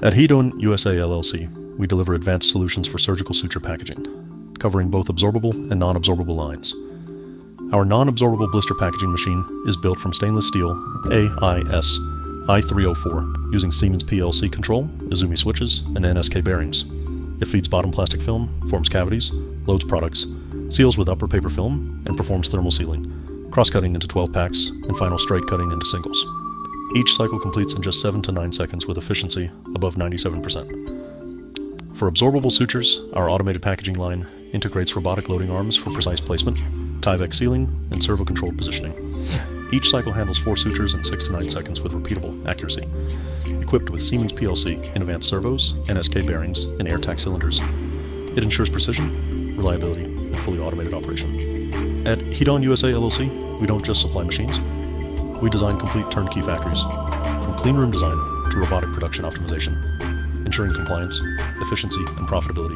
At HEDONE USA LLC, we deliver advanced solutions for surgical suture packaging, covering both absorbable and non-absorbable lines. Our non-absorbable blister packaging machine is built from stainless steel AISI 304 using Siemens PLC control, Izumi switches, and NSK bearings. It feeds bottom plastic film, forms cavities, loads products, seals with upper paper film, and performs thermal sealing, cross-cutting into 12 packs, and final straight cutting into singles. Each cycle completes in just 7 to 9 seconds with efficiency above 97%. For absorbable sutures, our automated packaging line integrates robotic loading arms for precise placement, Tyvek sealing, and servo-controlled positioning. Each cycle handles 4 sutures in 6 to 9 seconds with repeatable accuracy. Equipped with Siemens PLC, Inovance servos, NSK bearings, and AirTAC cylinders, it ensures precision, reliability, and fully automated operation. At HEDONE USA LLC, we don't just supply machines. We design complete turnkey factories, from cleanroom design to robotic production optimization, ensuring compliance, efficiency, and profitability.